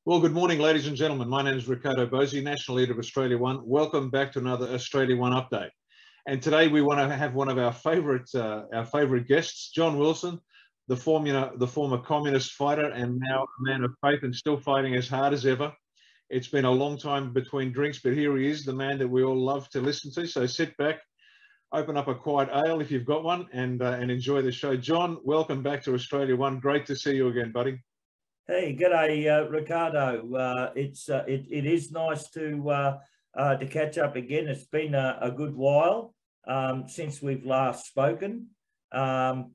Well, good morning, ladies and gentlemen. My name is Riccardo Bosi, National Leader of Australia One. Welcome back to another Australia One update. And today we want to have one of our favourite guests, John Wilson, the former communist fighter and now a man of faith and still fighting as hard as ever. It's been a long time between drinks, but here he is, the man that we all love to listen to. So sit back, open up a quiet ale if you've got one, and enjoy the show. John, welcome back to Australia One. Great to see you again, buddy. Hey, g'day, Riccardo. It is nice to catch up again. It's been a good while since we've last spoken. I've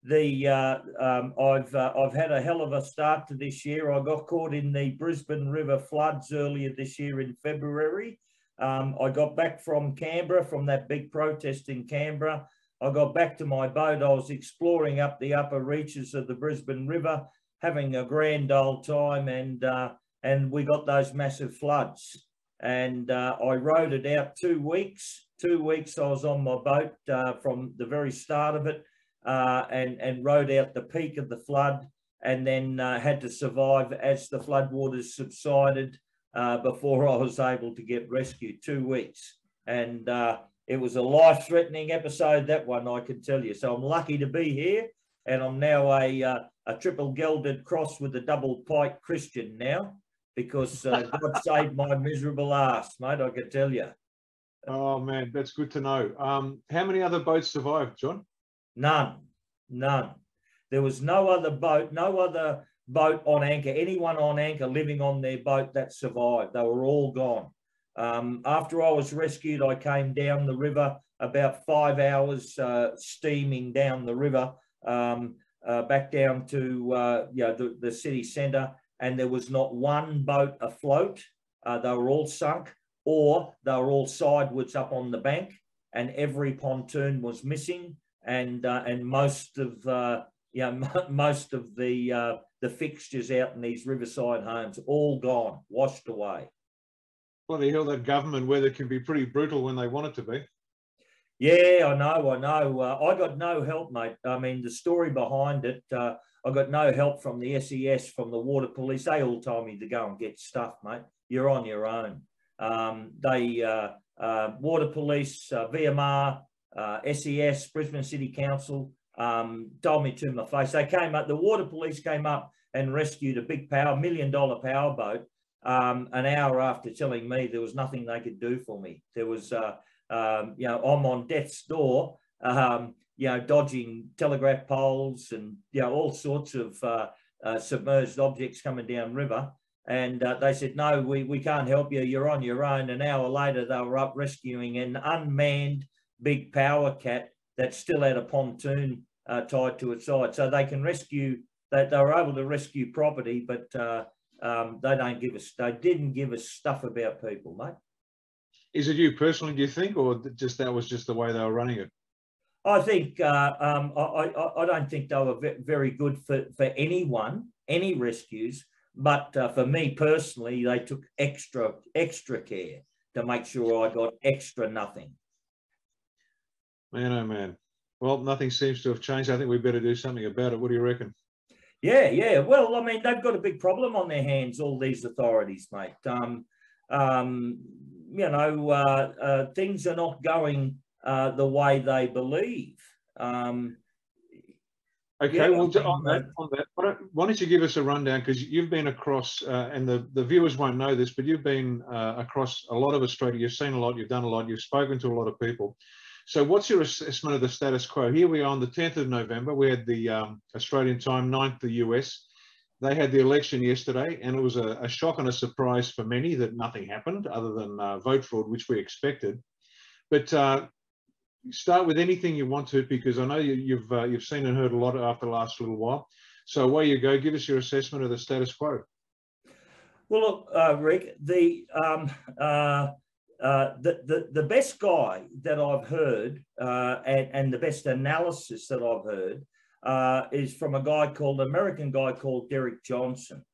had a hell of a start to this year. I got caught in the Brisbane River floods earlier this year in February. I got back from Canberra, from that big protest in Canberra. I got back to my boat. I was exploring up the upper reaches of the Brisbane River, having a grand old time, and we got those massive floods. And I rode it out 2 weeks. 2 weeks I was on my boat from the very start of it, and rode out the peak of the flood, and then had to survive as the floodwaters subsided before I was able to get rescued. 2 weeks. And it was a life-threatening episode, that one, I can tell you. So I'm lucky to be here, and I'm now a triple gelded cross with a double pike Christian now, because God saved my miserable ass, mate, I can tell you. Oh, man, that's good to know. How many other boats survived, John? None. There was no other boat on anchor, anyone on anchor living on their boat that survived. They were all gone. After I was rescued, I came down the river, about 5 hours steaming down the river, back down to the city centre, and there was not one boat afloat. They were all sunk, or they were all sideways up on the bank, and every pontoon was missing, and most of the fixtures out in these riverside homes all gone, washed away. Bloody hell, that government weather can be pretty brutal when they want it to be. Yeah, I know. I got no help, mate. I mean, the story behind it, I got no help from the SES, from the water police. They all told me to go and get stuff, mate. You're on your own. Water police, VMR, SES, Brisbane City Council, told me to my face. They came up, the water police came up and rescued a big $1 million power boat an hour after telling me there was nothing they could do for me. There was... I'm on death's door, dodging telegraph poles and, all sorts of submerged objects coming down river. And they said, no, we can't help you. You're on your own. An hour later, they were up rescuing an unmanned big power cat that still had a pontoon tied to its side. So they can rescue, they were able to rescue property, but they didn't give us stuff about people, mate. Is it you personally, do you think, or just that was just the way they were running it? I think I don't think they were very good for anyone, any rescues, but for me personally, they took extra care to make sure I got extra nothing. Man, oh man. Well, nothing seems to have changed. I think we better do something about it. What do you reckon? Yeah. Well, I mean, they've got a big problem on their hands, all these authorities, mate. Things are not going the way they believe. Okay, well, on that, why don't you give us a rundown, because you've been across, and the viewers won't know this, but you've been across a lot of Australia. You've seen a lot, you've done a lot, you've spoken to a lot of people. So what's your assessment of the status quo? Here we are on the 10th of November. We had the Australian time, 9th the US. They had the election yesterday, and it was a shock and a surprise for many that nothing happened other than vote fraud, which we expected. But start with anything you want to, because I know you've seen and heard a lot after the last little while. So away you go. Give us your assessment of the status quo. Well, look, Rick, the best guy that I've heard and the best analysis that I've heard is from an American guy called Derek Johnson.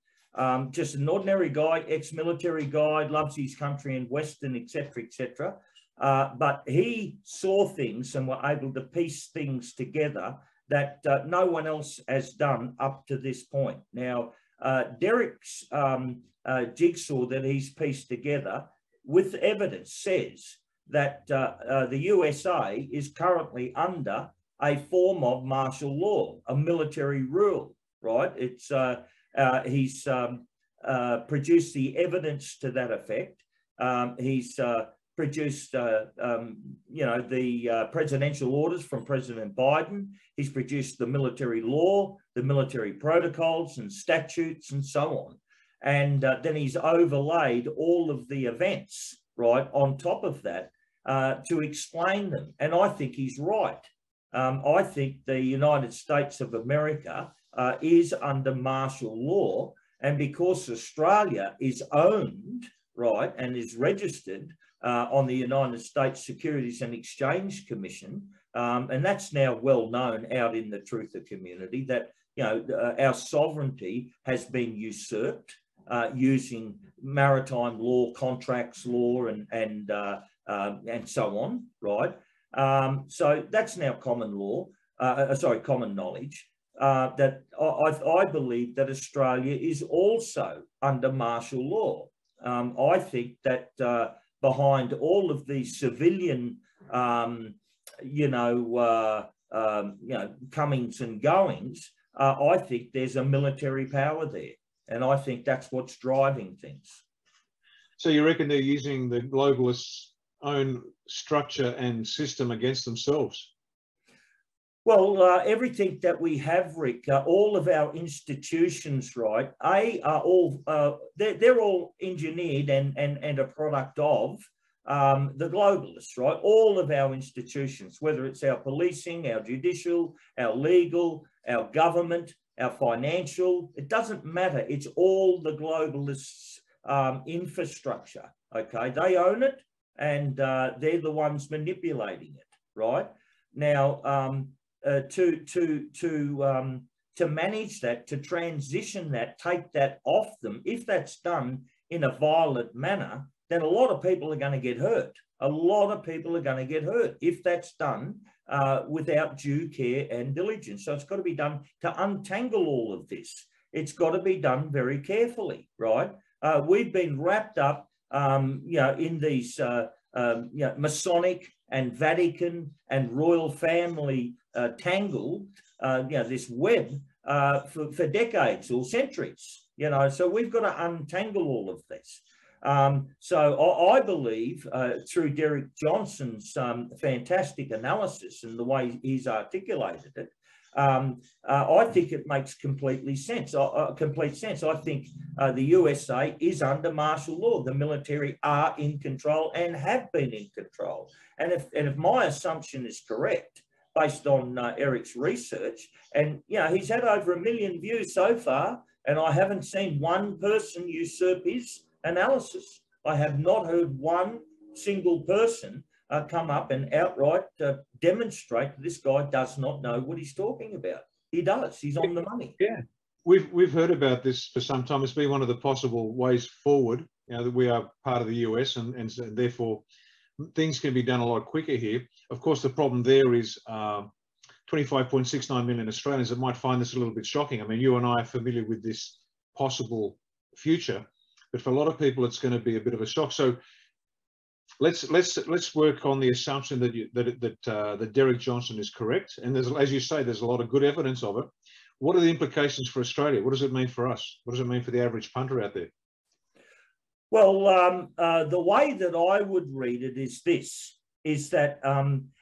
Just an ordinary guy, ex-military guy, loves his country and Western, etc., etc. But he saw things and were able to piece things together that no one else has done up to this point. Now, Derek's jigsaw that he's pieced together with evidence says that the USA is currently under a form of martial law, a military rule, right? It's he's produced the evidence to that effect. He's produced, the presidential orders from President Biden. He's produced the military law, the military protocols and statutes and so on. And then he's overlaid all of the events, right, on top of that to explain them. And I think he's right. I think the United States of America is under martial law. And because Australia is owned, right, and is registered on the United States Securities and Exchange Commission, and that's now well known out in the truther community that, our sovereignty has been usurped using maritime law, contracts law, and so on, right? So that's now common law, common knowledge. That I believe that Australia is also under martial law. I think that behind all of these civilian, comings and goings, I think there's a military power there. And I think that's what's driving things. So you reckon they're using the globalists' own structure and system against themselves? Well, everything that we have, Rick, all of our institutions, right, are all, they're all engineered and a product of the globalists, right? All of our institutions, whether it's our policing, our judicial, our legal, our government, our financial, it doesn't matter. It's all the globalists' infrastructure, okay? They own it and they're the ones manipulating it, right? Now, to manage that, to transition that, take that off them, if that's done in a violent manner, then a lot of people are going to get hurt. A lot of people are going to get hurt if that's done without due care and diligence. So it's got to be done to untangle all of this. It's got to be done very carefully, right? We've been wrapped up, in these Masonic and Vatican and royal family tangle, this web for decades or centuries, so we've got to untangle all of this. So I believe through Derek Johnson's fantastic analysis and the way he's articulated it, I think it makes complete sense. I think the USA is under martial law. The military are in control and have been in control. And if my assumption is correct, based on Eric's research, and he's had over 1 million views so far, and I haven't seen one person usurp his analysis. I have not heard one single person come up and outright demonstrate that this guy does not know what he's talking about. He does. He's on the money. Yeah, we've heard about this for some time. It's been one of the possible ways forward. That we are part of the US, and therefore things can be done a lot quicker here. Of course, the problem there is 25.69 million Australians that might find this a little bit shocking. I mean, you and I are familiar with this possible future, but for a lot of people, it's going to be a bit of a shock. So let's work on the assumption that Derek Johnson is correct, and there's, as you say, there's a lot of good evidence of it. What are the implications for Australia? What does it mean for us? What does it mean for the average punter out there? Well, the way that I would read it is this, is that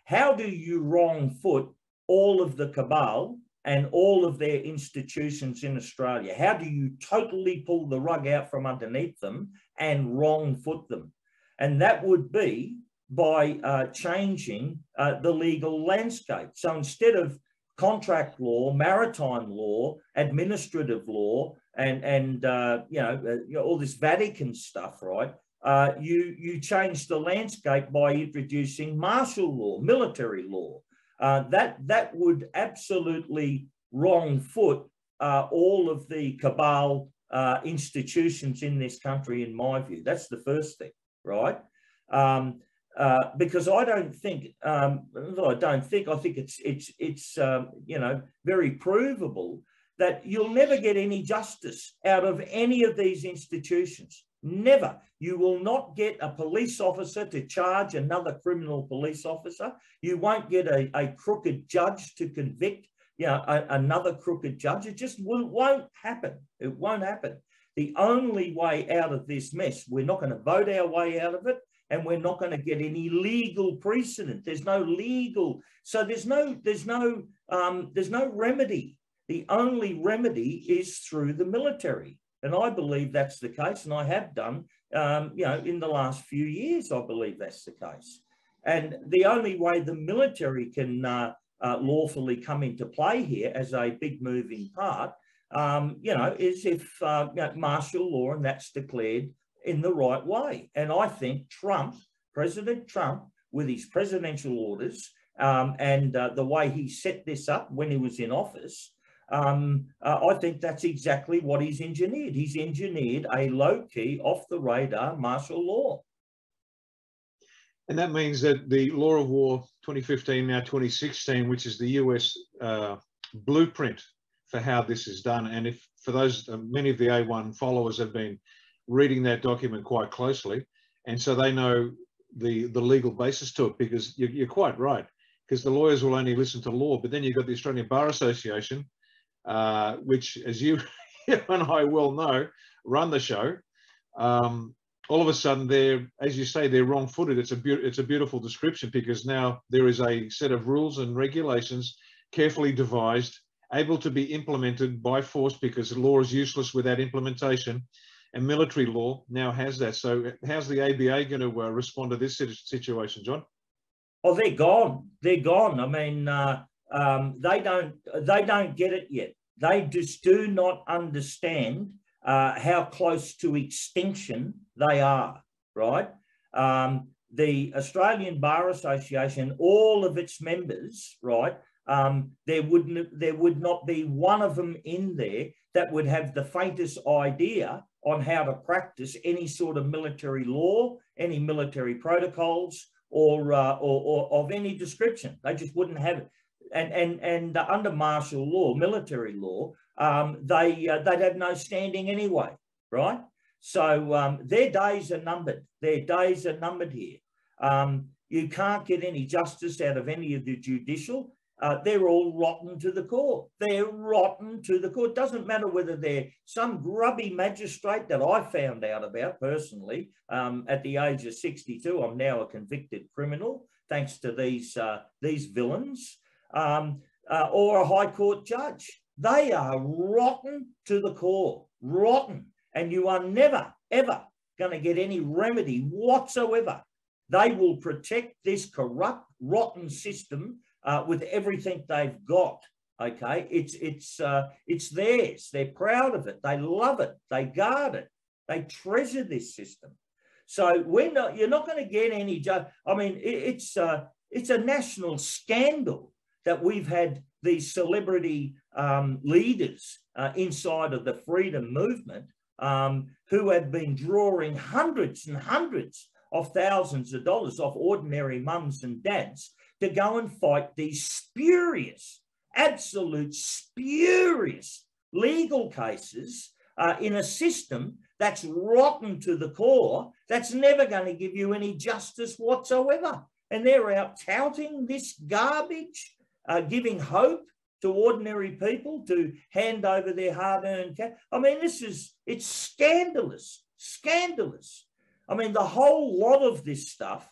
how do you wrong foot all of the cabal and all of their institutions in Australia? How do you totally pull the rug out from underneath them and wrong foot them? And that would be by changing the legal landscape. So instead of contract law, maritime law, administrative law, and all this Vatican stuff, right? You change the landscape by introducing martial law, military law. That would absolutely wrong foot all of the cabal institutions in this country, in my view. That's the first thing, right? Because I think it's very provable that you'll never get any justice out of any of these institutions. Never. You will not get a police officer to charge another criminal police officer. You won't get a crooked judge to convict, you know, another crooked judge. It just won't happen. It won't happen. The only way out of this mess, we're not going to vote our way out of it, and we're not going to get any legal precedent. There's no legal, so there's no remedy. The only remedy is through the military. And I believe that's the case. And I have done, you know, in the last few years, I believe that's the case. And the only way the military can lawfully come into play here as a big moving part, you know, is if you know, martial law, and that's declared in the right way. And I think Trump, President Trump, with his presidential orders and the way he set this up when he was in office, I think that's exactly what he's engineered. He's engineered a low-key, off-the-radar martial law. And that means that the Law of War 2015, now 2016, which is the US blueprint for how this is done. And if for those, many of the A1 followers have been reading that document quite closely, and so they know the legal basis to it, because you're quite right, because the lawyers will only listen to law. But then you've got the Australian Bar Association, which, as you and I well know, run the show. All of a sudden, they're, as you say, they're wrong-footed. It's a beautiful description, because now there is a set of rules and regulations carefully devised, able to be implemented by force, because law is useless without implementation, and military law now has that. So how's the ABA going to respond to this situation, John? Oh, they're gone. They're gone. I mean, they don't get it yet. They just do not understand how close to extinction they are, right? The Australian Bar Association, all of its members, right, there would not be one of them in there that would have the faintest idea on how to practice any sort of military law, any military protocols, or of any description. They just wouldn't have it. And under martial law, military law, they'd have no standing anyway, right? So their days are numbered. Their days are numbered here. You can't get any justice out of any of the judicial. They're all rotten to the core. They're rotten to the core. It doesn't matter whether they're some grubby magistrate that I found out about personally at the age of 62. I'm now a convicted criminal thanks to these villains, or a high court judge. They are rotten to the core, rotten. And you are never, ever going to get any remedy whatsoever. They will protect this corrupt, rotten system with everything they've got. Okay, it's theirs. They're proud of it. They love it. They guard it. They treasure this system. So you're not going to get any. I mean, it's a national scandal that we've had these celebrity leaders inside of the freedom movement who have been drawing hundreds and hundreds of thousands of dollars off ordinary mums and dads to go and fight these spurious, absolute spurious legal cases in a system that's rotten to the core, that's never going to give you any justice whatsoever. And they're out touting this garbage, giving hope to ordinary people to hand over their hard-earned cash. I mean, it's scandalous, scandalous. I mean, the whole lot of this stuff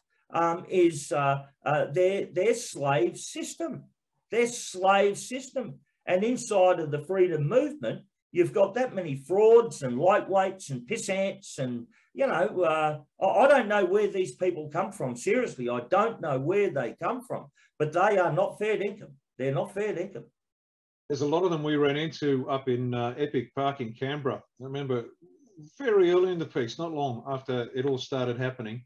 is their slave system. Their slave system. And inside of the freedom movement, you've got that many frauds and lightweights and pissants and, you know, I don't know where these people come from. Seriously, I don't know where they come from, but they are not fair income. They're not fair income. There's a lot of them we ran into up in Epic Park in Canberra. I remember very early in the piece, not long after it all started happening.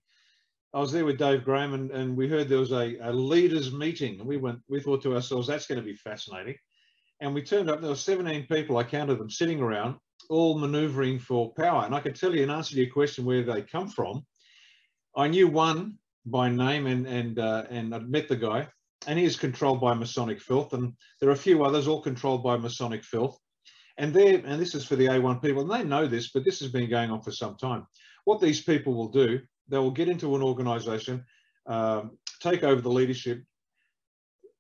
I was there with Dave Graham and we heard there was a leaders meeting. And we thought to ourselves, that's going to be fascinating. And we turned up, there were 17 people, I counted them, sitting around, all manoeuvring for power. And I could tell you, in answer to your question, where they come from. I knew one by name and I'd met the guy, and he is controlled by Masonic filth. And there are a few others, all controlled by Masonic filth. And this is for the A1 people, and they know this, but this has been going on for some time. What these people will do, they will get into an organisation, take over the leadership,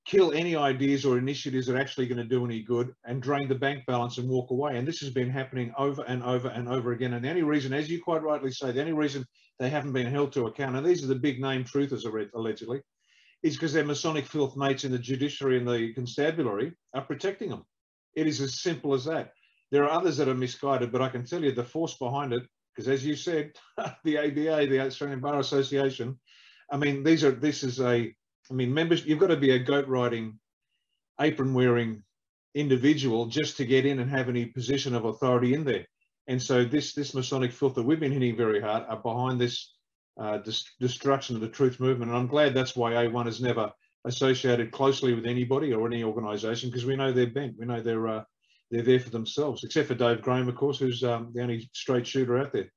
kill any ideas or initiatives that are actually going to do any good, and drain the bank balance and walk away. And this has been happening over and over and over again. And the only reason, as you quite rightly say, the only reason they haven't been held to account, and these are the big name truthers allegedly, is because their Masonic filth mates in the judiciary and the constabulary are protecting them. It is as simple as that. There are others that are misguided, but I can tell you the force behind it, because as you said, the ABA, the Australian Bar Association, I mean, members, you've got to be a goat riding, apron wearing individual just to get in and have any position of authority in there. And so this Masonic filth that we've been hitting very hard are behind this destruction of the truth movement. And I'm glad that's why A1 has never associated closely with anybody or any organisation, because we know they're bent. We know they're there for themselves, except for Dave Graham, of course, who's the only straight shooter out there.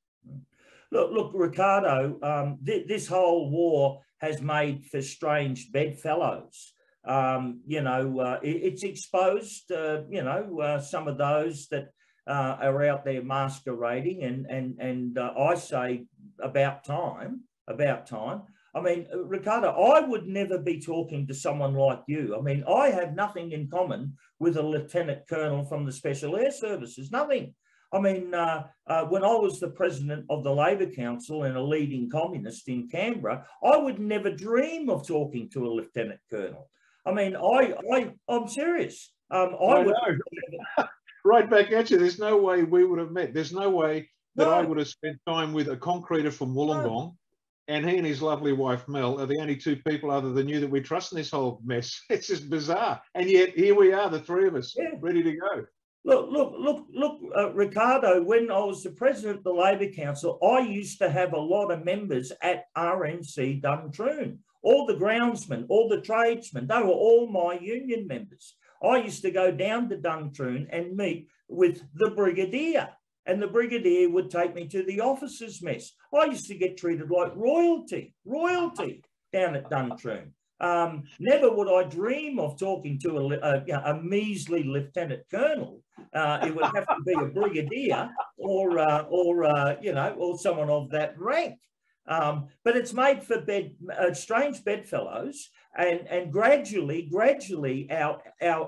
Look, Riccardo, this whole war has made for strange bedfellows. It's exposed, some of those that are out there masquerading, and I say about time. I mean, Riccardo, I would never be talking to someone like you. I mean, I have nothing in common with a lieutenant colonel from the Special Air Services, nothing. I mean, when I was the president of the Labor Council and a leading communist in Canberra, I would never dream of talking to a lieutenant colonel. I mean, I'm serious. I would right back at you. There's no way we would have met. There's no way that I would have spent time with a concreter from Wollongong, and he and his lovely wife Mel are the only two people other than you that we trust in this whole mess. It's just bizarre. And yet here we are, the three of us, ready to go. Look, Riccardo, when I was the president of the Labor Council, I used to have a lot of members at RNC Duntroon. All the groundsmen, all the tradesmen, they were all my union members. I used to go down to Duntroon and meet with the brigadier, and the brigadier would take me to the officers' mess. I used to get treated like royalty down at Duntroon. Never would I dream of talking to a measly lieutenant colonel. It would have to be a brigadier or someone of that rank. But it's made for strange bedfellows, and gradually our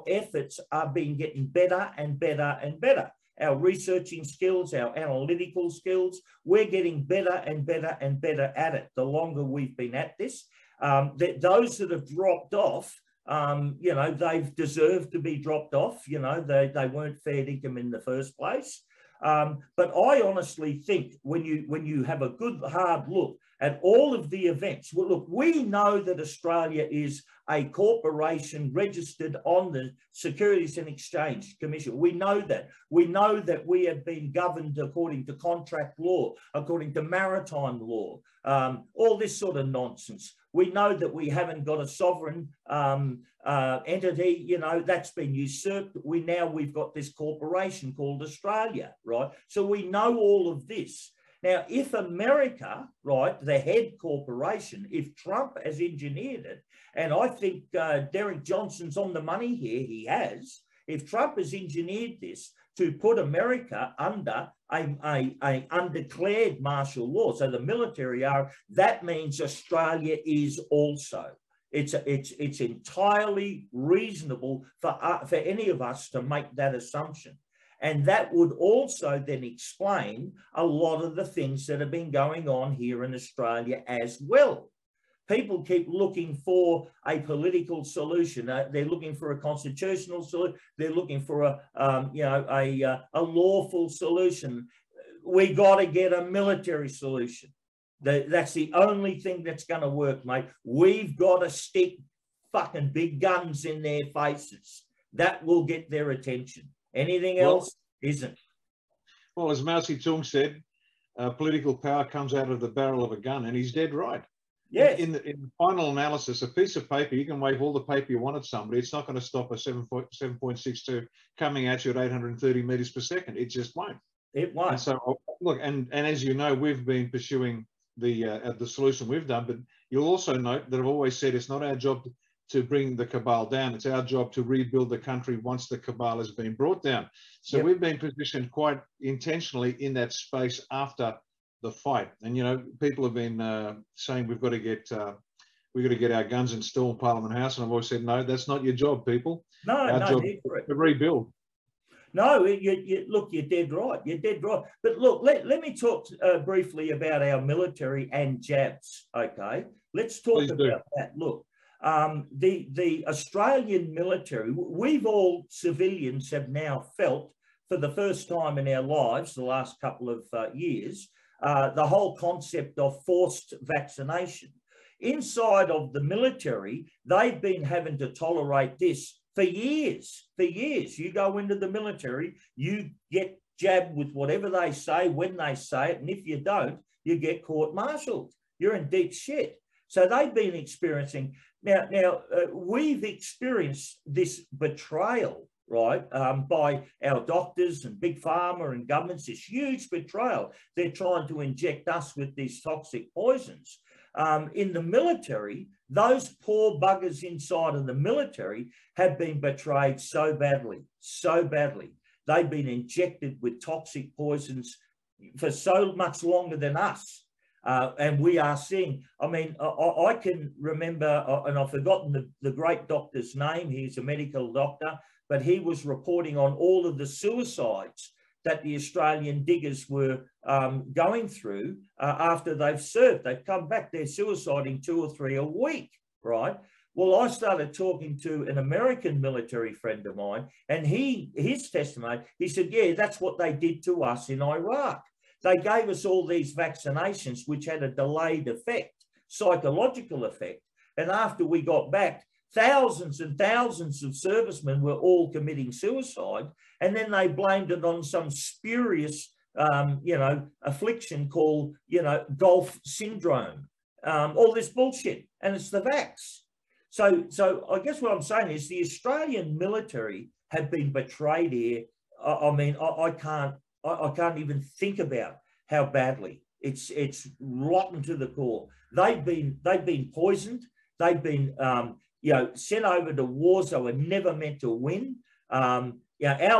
efforts are getting better and better and better. Our researching skills, our analytical skills, we're getting better and better and better at it the longer we've been at this. Those that have dropped off, they've deserved to be dropped off. They weren't fair dinkum in the first place. But I honestly think when you have a good hard look at all of the events, well, look, we know that Australia is a corporation registered on the Securities and Exchange Commission. We know that. We know that we have been governed according to contract law, according to maritime law, all this sort of nonsense. We know that we haven't got a sovereign entity, that's been usurped. We've got this corporation called Australia, right? So we know all of this. Now, if America, right, the head corporation, if Trump has engineered it, and I think Derek Johnson's on the money here, he has, if Trump has engineered this to put America under a undeclared martial law, so the military are, that means Australia is also. It's entirely reasonable for any of us to make that assumption. And that would also then explain a lot of the things that have been going on here in Australia as well. People keep looking for a political solution. They're looking for a constitutional solution. They're looking for a lawful solution. We got to get a military solution. That's the only thing that's going to work, mate. We've got to stick fucking big guns in their faces. That will get their attention. Anything else isn't. Well, as Mao Zedong said, political power comes out of the barrel of a gun, and he's dead right. Yes. In the final analysis, a piece of paper, you can wave all the paper you want at somebody. It's not going to stop a 7.62 coming at you at 830 meters per second. It just won't. It won't. And so, look, and as you know, we've been pursuing the solution we've done, but you'll also note that I've always said it's not our job to bring the cabal down. It's our job to rebuild the country once the cabal has been brought down. So we've been positioned quite intentionally in that space after the fight. And, you know, people have been saying we've got to get our guns and storm Parliament House. And I've always said, no, that's not your job, people. Our job is to rebuild. No, look, you're dead right. You're dead right. But look, let me talk briefly about our military and jabs, okay? Let's talk about that. Look, the Australian military, we've all civilians have now felt for the first time in our lives, the last couple of years, the whole concept of forced vaccination. Inside of the military, they've been having to tolerate this for years. For years. You go into the military, you get jabbed with whatever they say, when they say it, and if you don't, you get court-martialed. You're in deep shit. So they've been experiencing... Now, we've experienced this betrayal, right, by our doctors and big pharma and governments, this huge betrayal. They're trying to inject us with these toxic poisons. In the military, those poor buggers inside of the military have been betrayed so badly, so badly. They've been injected with toxic poisons for so much longer than us. And we are seeing, I mean, I can remember, and I've forgotten the great doctor's name. He's a medical doctor, but he was reporting on all of the suicides that the Australian diggers were going through after they've served. They've come back, they're suiciding 2 or 3 a week, right? Well, I started talking to an American military friend of mine, and his testimony, he said, yeah, that's what they did to us in Iraq. They gave us all these vaccinations, which had a delayed effect, psychological effect. And after we got back, thousands and thousands of servicemen were all committing suicide. And then they blamed it on some spurious, affliction called, Gulf syndrome, all this bullshit. And it's the vax. So I guess what I'm saying is the Australian military have been betrayed here. I mean, I can't even think about how badly it's rotten to the core. They've been poisoned. They've been sent over to wars they were never meant to win. Our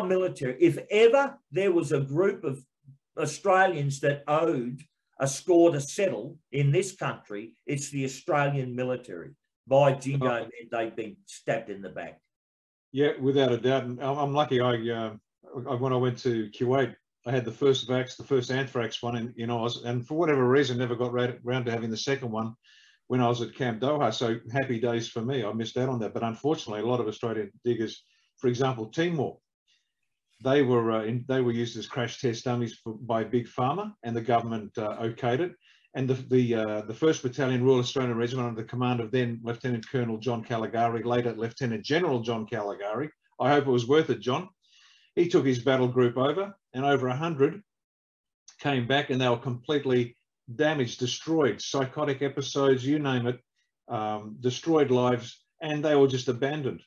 military, if ever there was a group of Australians that owed a score to settle in this country, it's the Australian military. By jingo, they've been stabbed in the back. Yeah, without a doubt. And I'm lucky. When I went to Kuwait, I had the first anthrax one in Oz, and for whatever reason, never got around to having the second one when I was at Camp Doha. So happy days for me. I missed out on that. But unfortunately, a lot of Australian diggers, for example, Timor, they were used as crash test dummies by Big Pharma, and the government okayed it. And the 1st Battalion Royal Australian Regiment under the command of then Lieutenant Colonel John Caligari, later Lieutenant General John Caligari. I hope it was worth it, John. He took his battle group over, and over 100 came back, and they were completely damaged, destroyed, psychotic episodes, you name it, destroyed lives, and they were just abandoned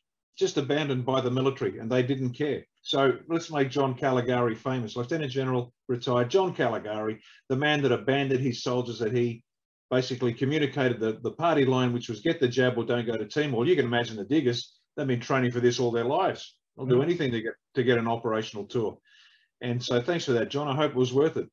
by the military, and they didn't care. So let's make John Caligari famous. Lieutenant General retired John Caligari, the man that abandoned his soldiers, that he basically communicated the party line, which was get the jab or don't go to Timor. You can imagine the diggers, they've been training for this all their lives. They'll do anything to get an operational tour. And so thanks for that, John. I hope it was worth it.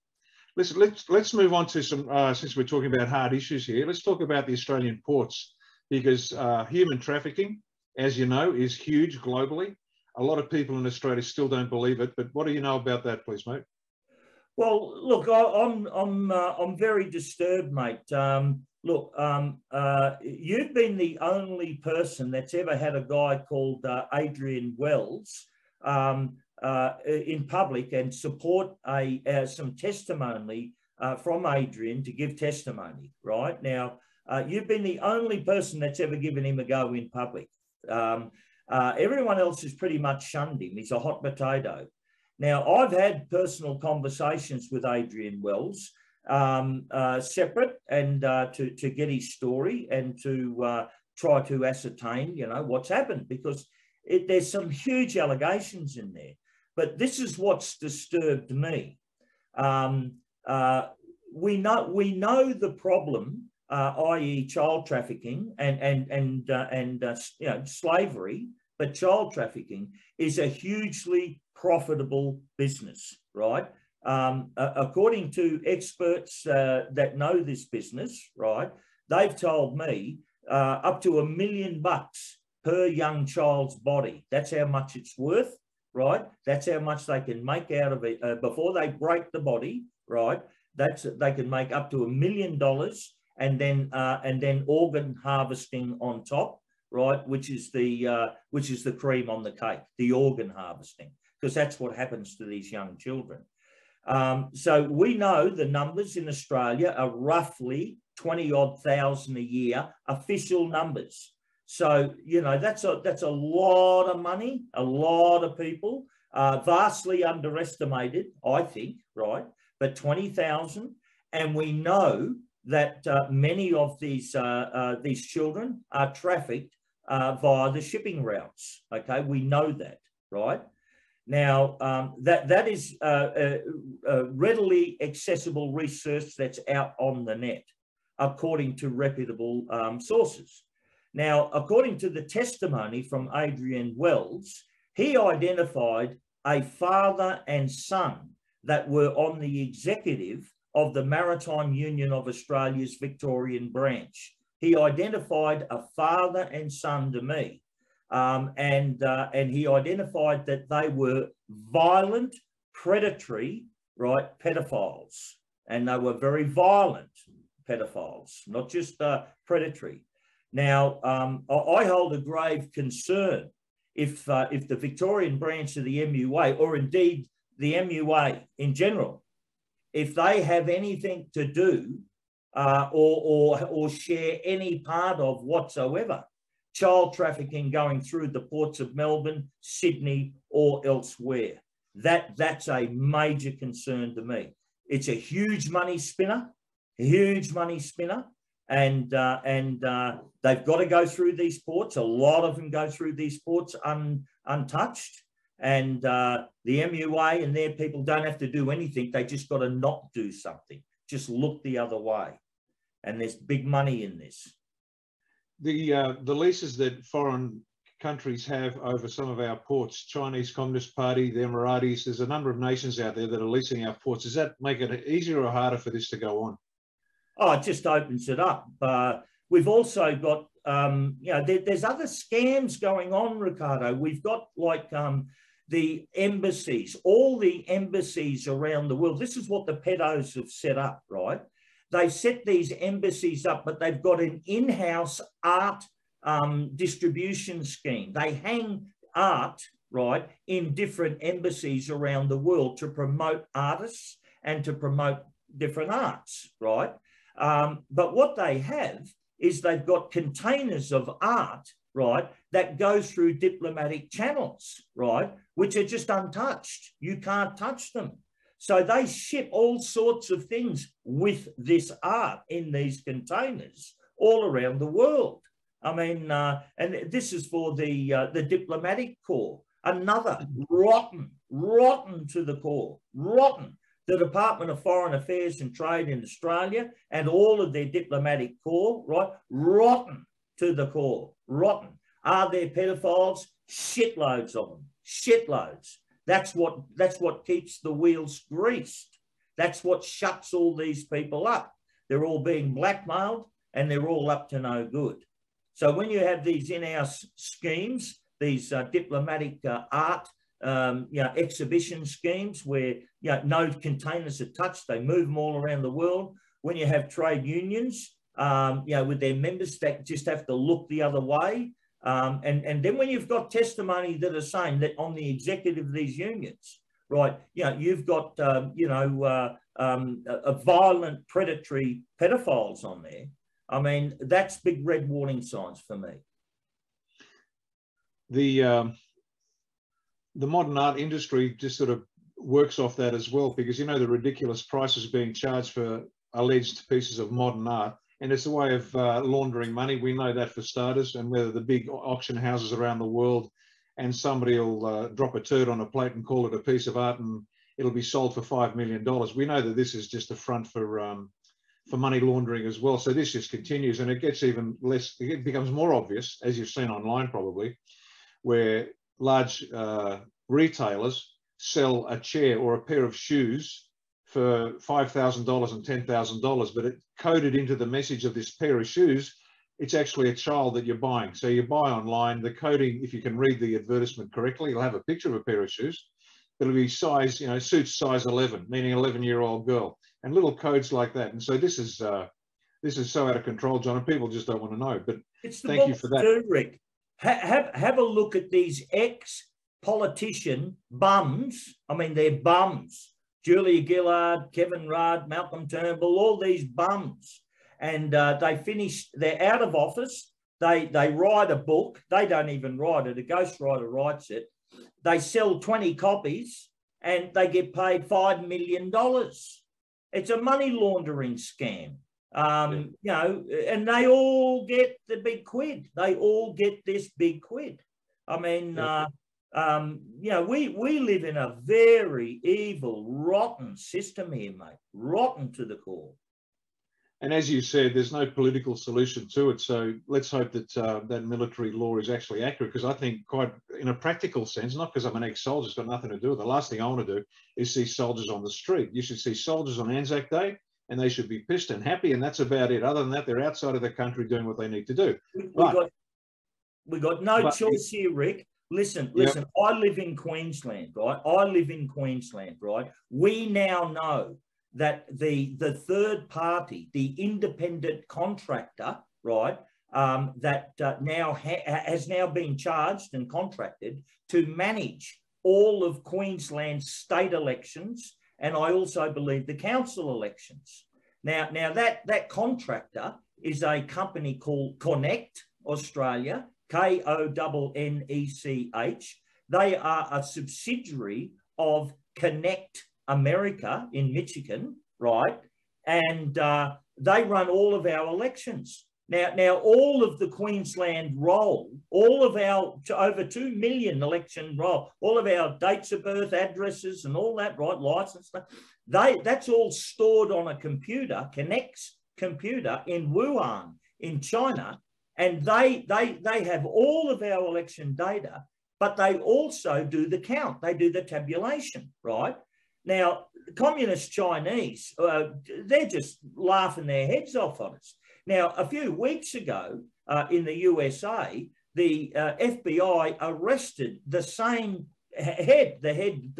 Let's move on to some, since we're talking about hard issues here, let's talk about the Australian ports, because human trafficking, as you know, is huge globally. A lot of people in Australia still don't believe it, but what do you know about that, please, mate? Well, look, I'm very disturbed, mate. You've been the only person that's ever had a guy called Adrian Wells in public and support some testimony from Adrian to give testimony. Right now, you've been the only person that's ever given him a go in public. Everyone else has pretty much shunned him. He's a hot potato. Now, I've had personal conversations with Adrian Wells, separate, and to get his story and to try to ascertain, what's happened, because there's some huge allegations in there. But this is what's disturbed me. We know the problem i.e. child trafficking and you know, slavery, but child trafficking is a hugely profitable business, right? According to experts that know this business, right, they've told me up to $1 million per young child's body. That's how much it's worth, right? That's how much they can make out of it before they break the body, right? They can make up to $1 million, and then organ harvesting on top, right? Which is the cream on the cake, the organ harvesting, because that's what happens to these young children. So we know the numbers in Australia are roughly 20-odd thousand a year, official numbers. So, you know, that's a lot of money, a lot of people, vastly underestimated, I think, right? But 20,000, and we know that many of these children are trafficked via the shipping routes. Okay, we know that, right? Now, that is readily accessible research that's out on the net, according to reputable sources. Now, according to the testimony from Adrian Wells, he identified a father and son that were on the executive of the Maritime Union of Australia's Victorian branch. He identified a father and son to me. And he identified that they were violent, predatory, right, pedophiles. And they were very violent pedophiles, not just predatory. Now, I hold a grave concern if the Victorian branch of the MUA, or indeed the MUA in general, if they have anything to do or share any part of whatsoever child trafficking going through the ports of Melbourne, Sydney, or elsewhere. That's a major concern to me. It's a huge money spinner, and they've got to go through these ports. A lot of them go through these ports untouched, and the MUA and their people don't have to do anything. They just got to not do something. Just look the other way, and there's big money in this. The leases that foreign countries have over some of our ports, Chinese Communist Party, the Emiratis, there's a number of nations out there that are leasing our ports. Does that make it easier or harder for this to go on? Oh, it just opens it up. We've also got, you know, there's other scams going on, Riccardo. We've got like the embassies, all the embassies around the world. This is what the pedos have set up, right? They've set these embassies up, but they've got an in-house art distribution scheme. They hang art, right, in different embassies around the world to promote artists and to promote different arts, right? But what they have is they've got containers of art, right, that go through diplomatic channels, right, which are just untouched. You can't touch them. So they ship all sorts of things with this art in these containers all around the world. I mean, and this is for the diplomatic corps. Another rotten to the core, rotten. The Department of Foreign Affairs and Trade in Australia and all of their diplomatic corps, right? Rotten to the core, rotten. Are there pedophiles? Shitloads of them, shitloads. That's what keeps the wheels greased. That's what shuts all these people up. They're all being blackmailed and they're all up to no good. So when you have these in-house schemes, these diplomatic art, you know, exhibition schemes where, you know, no containers are touched, they move them all around the world. When you have trade unions, you know, with their members that just have to look the other way. And then when you've got testimony that are saying that on the executive of these unions, right, you know, you've got, you know, a violent, predatory pedophiles on there. I mean, that's big red warning signs for me. The modern art industry just sort of works off that as well, because, you know, the ridiculous prices being charged for alleged pieces of modern art. And it's a way of laundering money. We know that for starters, and whether the big auction houses around the world and somebody will drop a turd on a plate and call it a piece of art and it'll be sold for $5 million. We know that this is just a front for for money laundering as well. So this just continues, and it gets even less, it becomes more obvious, as you've seen online probably, where large retailers sell a chair or a pair of shoes for $5,000 and $10,000, but it coded into the message of this pair of shoes, it's actually a child that you're buying. So you buy online, the coding, if you can read the advertisement correctly, you'll have a picture of a pair of shoes. It'll be size, you know, suits size 11, meaning 11-year-old girl, and little codes like that. And so this is so out of control, John, and people just don't want to know. But it's the thank you for that. Too, Rick. Have a look at these ex-politician bums. I mean, they're bums. Julia Gillard, Kevin Rudd, Malcolm Turnbull, all these bums. And they're out of office. They write a book. They don't even write it. A ghostwriter writes it. They sell 20 copies and they get paid $5 million. It's a money laundering scam. You know, and they all get the big quid. They all get this big quid. I mean, you know, we live in a very evil, rotten system here, mate. Rotten to the core. And as you said, there's no political solution to it. So let's hope that that military law is actually accurate, because I think, quite in a practical sense, not because I'm an ex-soldier, it's got nothing to do with it. The last thing I want to do is see soldiers on the street. You should see soldiers on Anzac Day, and they should be pissed and happy, and that's about it. Other than that, they're outside of the country doing what they need to do. We got no choice here, Rick. Listen, I live in Queensland, right? I live in Queensland, right? We now know that the third party, the independent contractor, right, that now has now been charged and contracted to manage all of Queensland's state elections, and I also believe the council elections. Now that contractor is a company called Connect Australia, Konnech. They are a subsidiary of Connect America in Michigan, right? And they run all of our elections. Now, all of the Queensland roll, all of our over 2 million election roll, all of our dates of birth, addresses, and all that, right, license, that's all stored on a computer, Connect's computer in Wuhan, in China, and they have all of our election data, but they also do the count, they do the tabulation, right? Now, communist Chinese, they're just laughing their heads off on us. Now, a few weeks ago in the USA, the FBI arrested the same head, the head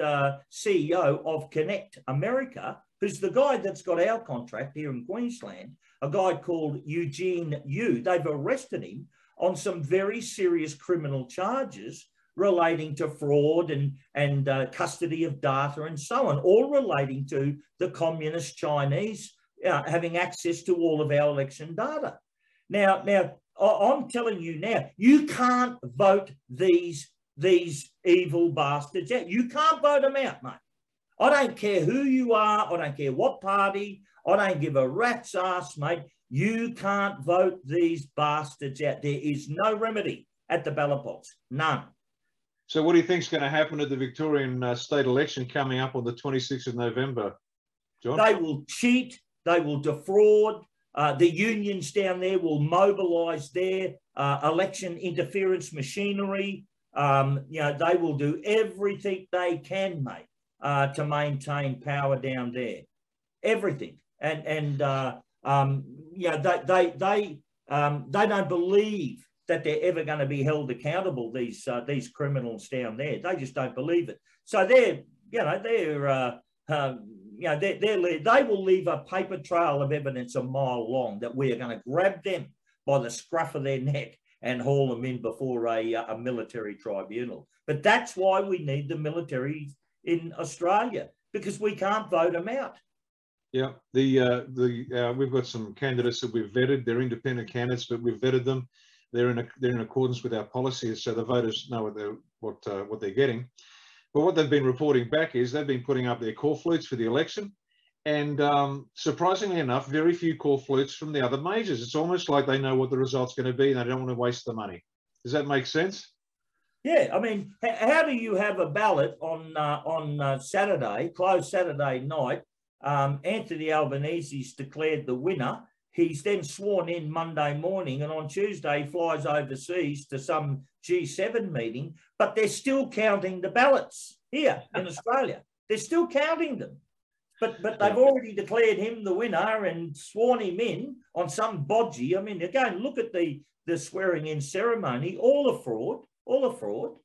CEO of Connect America, who's the guy that's got our contract here in Queensland, a guy called Eugene Yu. They've arrested him on some very serious criminal charges relating to fraud and custody of data and so on, all relating to the communist Chinese having access to all of our election data. Now, I'm telling you now, you can't vote these evil bastards out. You can't vote them out, mate. I don't care who you are. I don't care what party. I don't give a rat's ass, mate. You can't vote these bastards out. There is no remedy at the ballot box. None. So what do you think is going to happen at the Victorian state election coming up on the 26th of November, John? They will cheat. They will defraud. The unions down there will mobilise their election interference machinery. You know, they will do everything they can, mate, to maintain power down there. Everything. And you know, they don't believe that they're ever going to be held accountable, these criminals down there. They just don't believe it. So they will leave a paper trail of evidence a mile long that we are going to grab them by the scruff of their neck and haul them in before a military tribunal. But that's why we need the military in Australia, because we can't vote them out. Yeah, we've got some candidates that we've vetted. They're independent candidates, but we've vetted them. They're in accordance with our policies, so the voters know what they're getting. But what they've been reporting back is they've been putting up their call flutes for the election, and surprisingly enough, very few call flutes from the other majors. It's almost like they know what the result's going to be, and they don't want to waste the money. Does that make sense? Yeah, I mean, how do you have a ballot on Saturday, closed Saturday night, Anthony Albanese's declared the winner. He's then sworn in Monday morning, and on Tuesday he flies overseas to some G7 meeting, but they're still counting the ballots here in Australia. They're still counting them. But they've already declared him the winner and sworn him in on some bodgy. I mean, again, look at the swearing-in ceremony, all a fraud, all a fraud.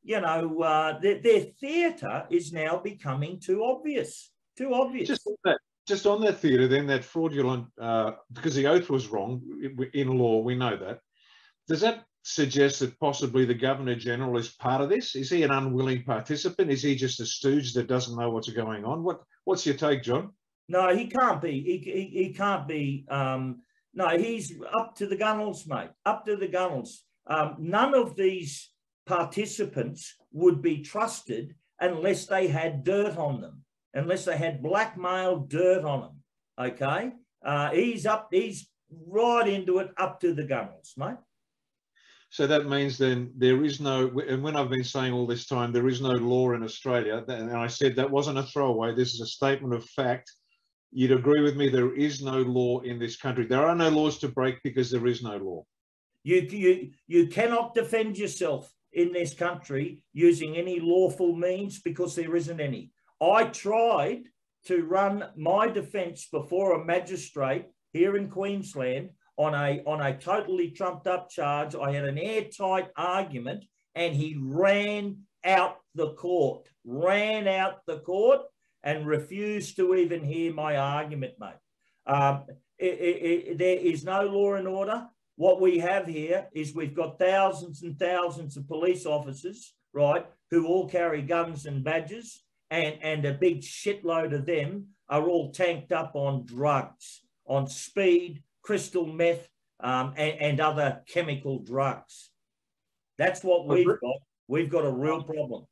You know, their theatre is now becoming too obvious, too obvious. Just on that theatre, then, that fraudulent, because the oath was wrong in law, we know that. Does that suggest that possibly the Governor-General is part of this? Is he an unwilling participant? Is he just a stooge that doesn't know what's going on? What's your take, John? No, he can't be. He can't be. No, he's up to the gunnels, mate, up to the gunnels. None of these participants would be trusted unless they had dirt on them, unless they had blackmail dirt on them, okay? He's right into it, up to the gunnels, mate. So that means then there is no, and when I've been saying all this time, there is no law in Australia, and I said that wasn't a throwaway, this is a statement of fact. You'd agree with me, there is no law in this country. There are no laws to break because there is no law. You cannot defend yourself in this country using any lawful means because there isn't any. I tried to run my defence before a magistrate here in Queensland on a totally trumped up charge. I had an airtight argument and he ran out the court and refused to even hear my argument, mate. There is no law and order. What we have here is we've got thousands and thousands of police officers, right, who all carry guns and badges, and a big shitload of them are all tanked up on drugs, on speed, crystal meth, and other chemical drugs. That's what we've got. We've got a real problem.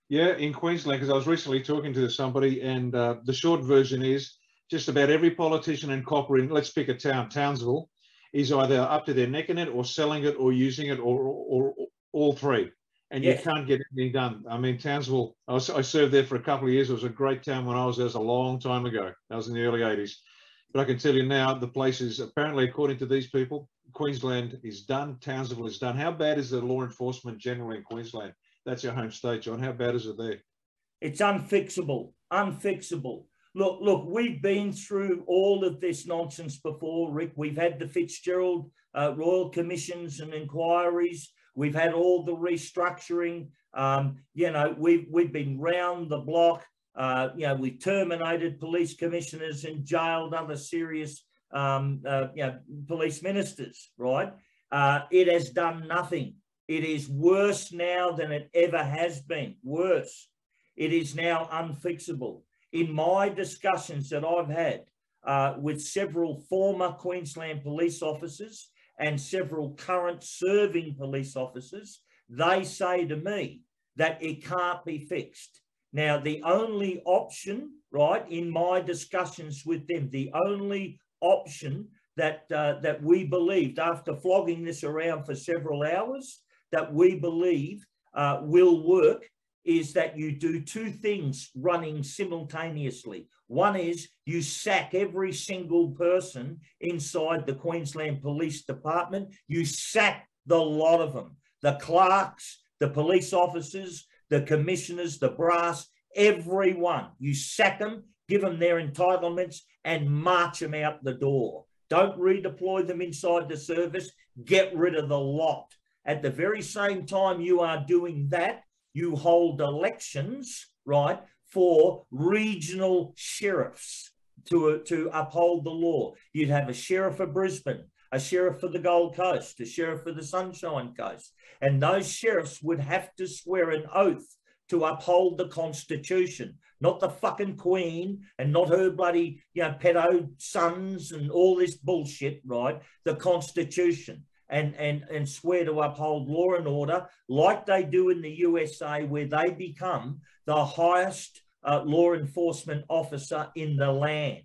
Yeah, in Queensland, because I was recently talking to somebody, and the short version is just about every politician and copper in, let's pick a town, Townsville, is either up to their neck in it or selling it or using it or all three. And yes, you can't get anything done. I mean, Townsville, I served there for a couple of years. It was a great town when I was there. It was a long time ago. That was in the early 80s. But I can tell you now, the place is, apparently, according to these people, Queensland is done. Townsville is done. How bad is the law enforcement generally in Queensland? That's your home state, John. How bad is it there? It's unfixable. Unfixable. Look, we've been through all of this nonsense before, Rick. We've had the Fitzgerald Royal Commissions and inquiries. We've had all the restructuring. You know, we've been round the block. You know, we terminated police commissioners and jailed other serious you know, police ministers, right? It has done nothing. It is worse now than it ever has been. Worse. It is now unfixable. In my discussions that I've had with several former Queensland police officers and several current serving police officers, they say to me that it can't be fixed. Now, the only option, right, in my discussions with them, the only option that that we believed, after flogging this around for several hours, that we believe will work, is that you do two things running simultaneously. One is you sack every single person inside the Queensland Police Department. You sack the lot of them, the clerks, the police officers, the commissioners, the brass, everyone. You sack them, give them their entitlements and march them out the door. Don't redeploy them inside the service. Get rid of the lot. At the very same time you are doing that, you hold elections, right, for regional sheriffs to uphold the law. You'd have a sheriff for Brisbane, a sheriff for the Gold Coast, a sheriff for the Sunshine Coast. And those sheriffs would have to swear an oath to uphold the Constitution, not the fucking Queen and not her bloody, you know, pedo sons and all this bullshit, right? The Constitution. And swear to uphold law and order like they do in the USA, where they become the highest law enforcement officer in the land.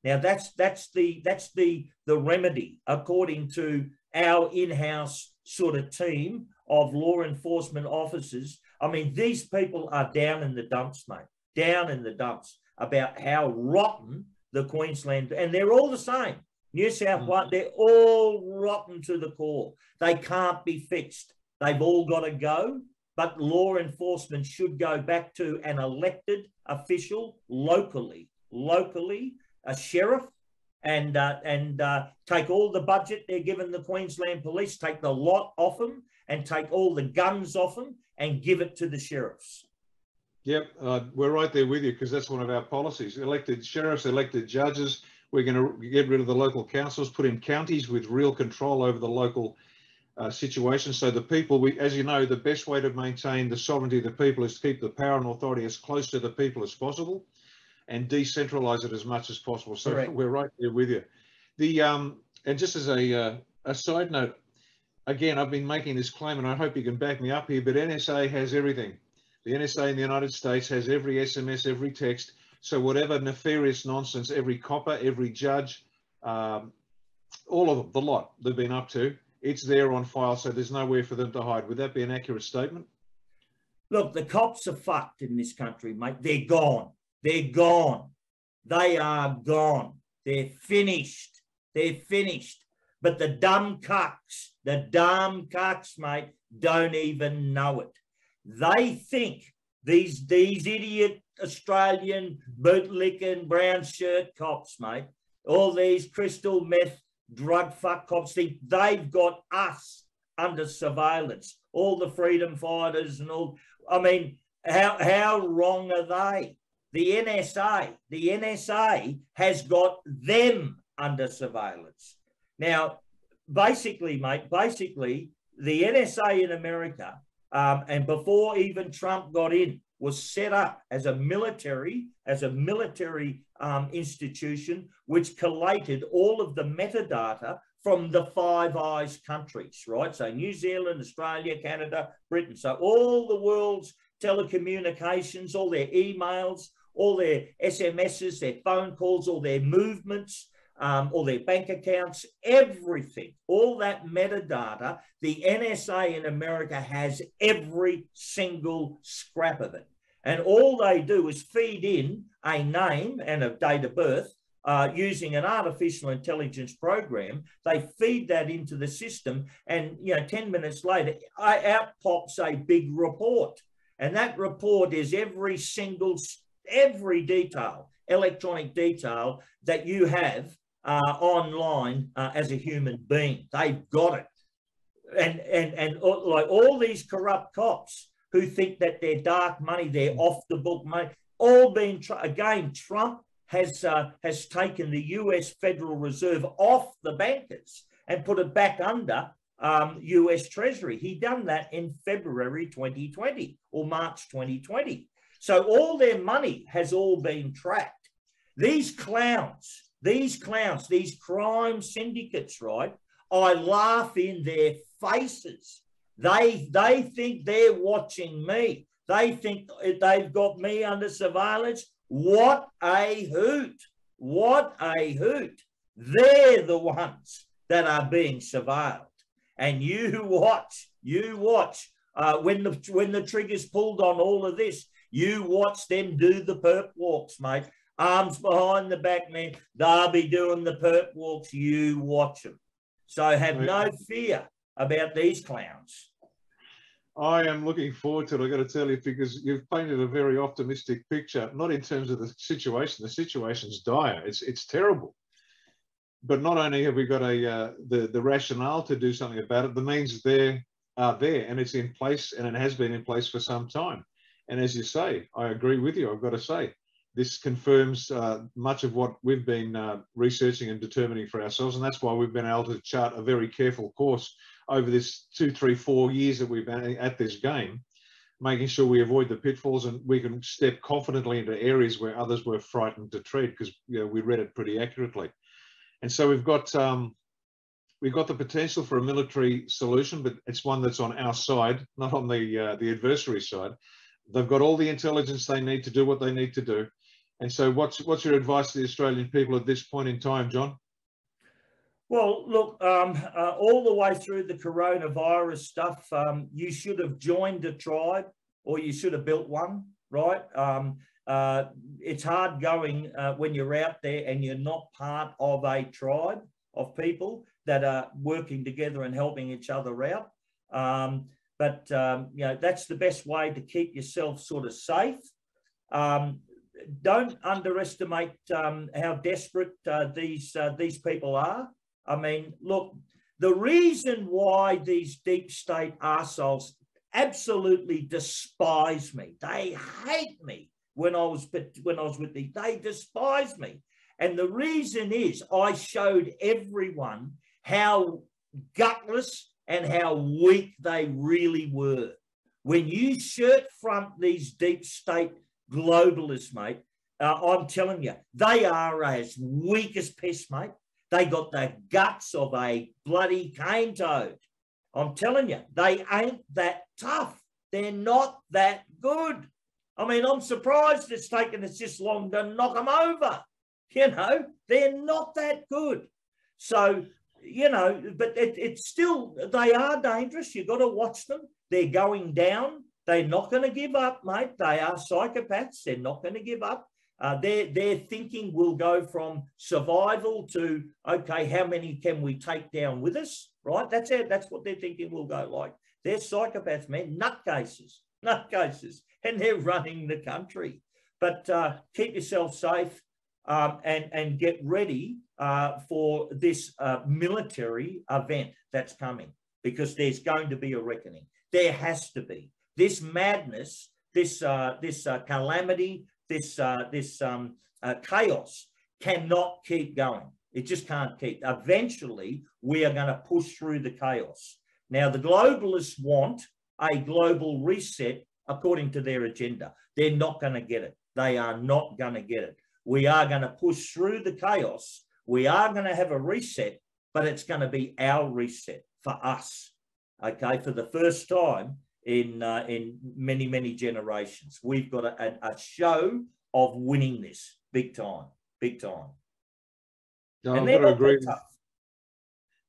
Now that's the remedy according to our in-house sort of team of law enforcement officers. I mean, these people are down in the dumps, mate. down in the dumps about how rotten the Queensland, and they're all the same. New South Wales, they're all rotten to the core. They can't be fixed. They've all got to go, but law enforcement should go back to an elected official locally, a sheriff, and take all the budget they're giving the Queensland Police, take the lot off them, and take all the guns off them and give it to the sheriffs. Yep, we're right there with you, because that's one of our policies. Elected sheriffs, elected judges. We're going to get rid of the local councils, put in counties with real control over the local situation. So the people, as you know, the best way to maintain the sovereignty of the people is to keep the power and authority as close to the people as possible and decentralize it as much as possible. So correct. We're right there with you. And just as a side note, again, I've been making this claim, and I hope you can back me up here, but NSA has everything. The NSA in the United States has every SMS, every text. So whatever nefarious nonsense, every copper, every judge, all of them, the lot they've been up to, it's there on file. So there's nowhere for them to hide. Would that be an accurate statement? Look, the cops are fucked in this country, mate. They're gone. They're gone. They are gone. They're finished. They're finished. But the dumb cucks, mate, don't even know it. They think these idiot Australian bootlicking brown shirt cops, mate, all these crystal meth drug fuck cops think they've got us under surveillance, all the freedom fighters and all. I mean, how wrong are they? The NSA has got them under surveillance. Now, basically, mate, the NSA in America, and before even Trump got in, was set up as a military institution which collated all of the metadata from the Five Eyes countries, right? So New Zealand, Australia, Canada, Britain. So all the world's telecommunications, all their emails, all their SMSs, their phone calls, all their movements, all their bank accounts, everything, all that metadata, the NSA in America has every single scrap of it. And all they do is feed in a name and a date of birth using an artificial intelligence program. They feed that into the system, and 10 minutes later, out pops a big report. And that report is every detail, electronic detail that you have online as a human being. They've got it. And like all these corrupt cops who think that they're dark money, they're off the book money, all been, again, Trump has taken the US Federal Reserve off the bankers and put it back under US Treasury. He done that in February 2020 or March 2020. So all their money has all been tracked. These clowns, these crime syndicates, right? I laugh in their faces. They think they're watching me. They think they've got me under surveillance. What a hoot. What a hoot. They're the ones that are being surveilled. And you watch, when the trigger's pulled on all of this, you watch them do the perp walks, mate. Arms behind the back, man. They'll be doing the perp walks. You watch them. So have no fear about these clowns. I am looking forward to it, I've got to tell you, because you've painted a very optimistic picture, not in terms of the situation. The situation's dire. It's terrible. But not only have we got the rationale to do something about it, the means are there, and it's in place, and it has been in place for some time. And as you say, I agree with you, I've got to say. This confirms much of what we've been researching and determining for ourselves, and that's why we've been able to chart a very careful course over this 2, 3, 4 years that we've been at this game, making sure we avoid the pitfalls and we can step confidently into areas where others were frightened to tread, because we read it pretty accurately. And so we've got the potential for a military solution, but it's one that's on our side, not on the adversary side. They've got all the intelligence they need to do what they need to do. And so what's your advice to the Australian people at this point in time, John? Well, look, all the way through the coronavirus stuff, you should have joined a tribe, or you should have built one, right? it's hard going when you're out there and you're not part of a tribe of people that are working together and helping each other out. But you know, that's the best way to keep yourself sort of safe. Don't underestimate how desperate these people are. I mean, look, the reason why these deep state arseholes absolutely despise me, they hate me when I was with these, they despise me. And the reason is I showed everyone how gutless and how weak they really were. When you shirt front these deep state globalists, mate, I'm telling you, they are as weak as piss, mate. They got the guts of a bloody cane toad. I'm telling you, they ain't that tough. They're not that good. I mean, I'm surprised it's taken us this long to knock them over. You know, they're not that good. So, you know, but it's still, they are dangerous. You've got to watch them. They're going down. They're not going to give up, mate. They are psychopaths. They're not going to give up. Their thinking will go from survival to, okay, how many can we take down with us, right? That's what their thinking will go like. They're psychopaths, man, nutcases, and they're running the country. But keep yourself safe and get ready for this military event that's coming, because there's going to be a reckoning. There has to be. This madness, this calamity, this chaos cannot keep going. It just can't keep. Eventually, we are going to push through the chaos. Now, the globalists want a global reset according to their agenda. They're not going to get it. They are not going to get it. We are going to push through the chaos. We are going to have a reset, but it's going to be our reset for us, okay, for the first time in many, many generations. We've got a show of winning this big time, big time. No, I've got to agree.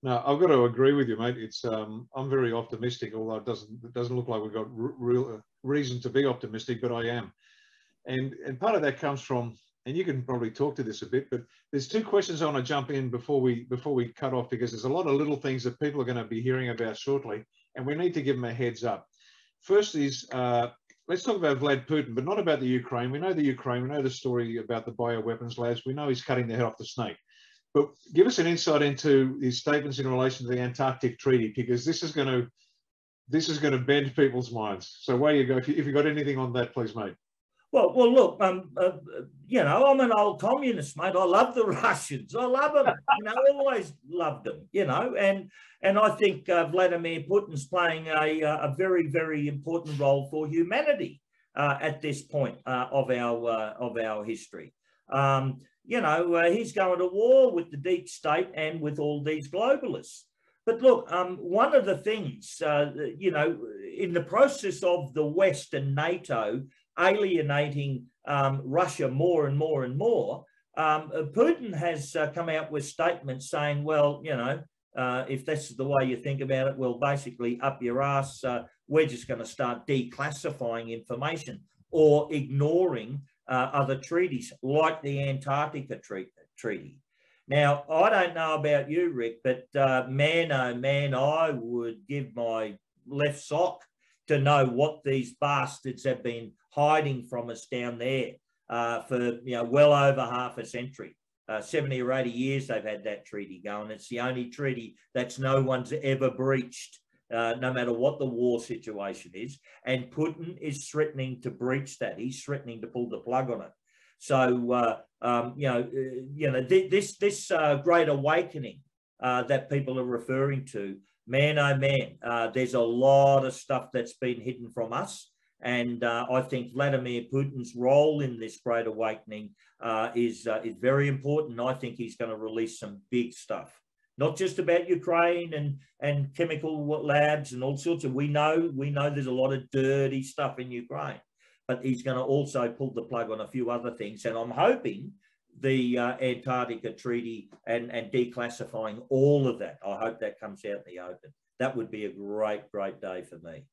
No, I've got to agree with you, mate. It's I'm very optimistic, although it doesn't look like we've got real reason to be optimistic, but I am. And part of that comes from, and you can probably talk to this a bit, but there's two questions I want to jump in before we cut off, because there's a lot of little things that people are going to be hearing about shortly, and we need to give them a heads up. First is, let's talk about Vlad Putin, but not about the Ukraine. We know the Ukraine, we know the story about the bioweapons labs. We know he's cutting the head off the snake. But give us an insight into his statements in relation to the Antarctic Treaty, because this is going to bend people's minds. So away you go. If you got anything on that, please, mate. Well, look, you know, I'm an old communist, mate. I love the Russians. I love them. You know, always loved them. You know, and I think Vladimir Putin's playing a very, very important role for humanity at this point of our history. You know, he's going to war with the deep state and with all these globalists. But look, one of the things, you know, in the process of the West and NATO alienating Russia more and more and more, Putin has come out with statements saying, well, you know, if that's the way you think about it, well, basically up your ass, we're just going to start declassifying information or ignoring other treaties like the Antarctica Treaty. Now, I don't know about you, Rick, but man, oh man, I would give my left sock to know what these bastards have been hiding from us down there for, you know, well over half a century. 70 or 80 years they've had that treaty going. It's the only treaty that's no one's ever breached, no matter what the war situation is. And Putin is threatening to breach that. He's threatening to pull the plug on it. So, you know, this great awakening that people are referring to, man, oh man, there's a lot of stuff that's been hidden from us. And I think Vladimir Putin's role in this great awakening is very important. I think he's going to release some big stuff, not just about Ukraine and chemical labs and all sorts of. We know there's a lot of dirty stuff in Ukraine, but he's going to also pull the plug on a few other things. And I'm hoping the Antarctica Treaty and declassifying all of that, I hope that comes out in the open. That would be a great, great day for me.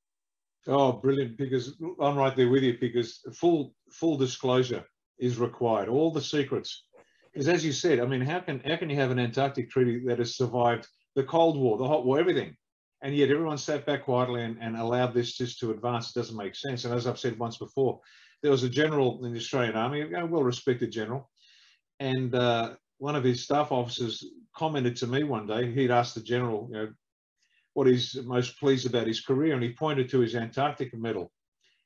Oh, brilliant! Because I'm right there with you. Because full disclosure is required. All the secrets, because as you said, I mean, how can you have an Antarctic treaty that has survived the Cold War, the Hot War, everything, and yet everyone sat back quietly and allowed this just to advance? It doesn't make sense. And as I've said once before, there was a general in the Australian Army, a well-respected general, and one of his staff officers commented to me one day. He'd asked the general, what he's most pleased about his career, and he pointed to his Antarctic medal,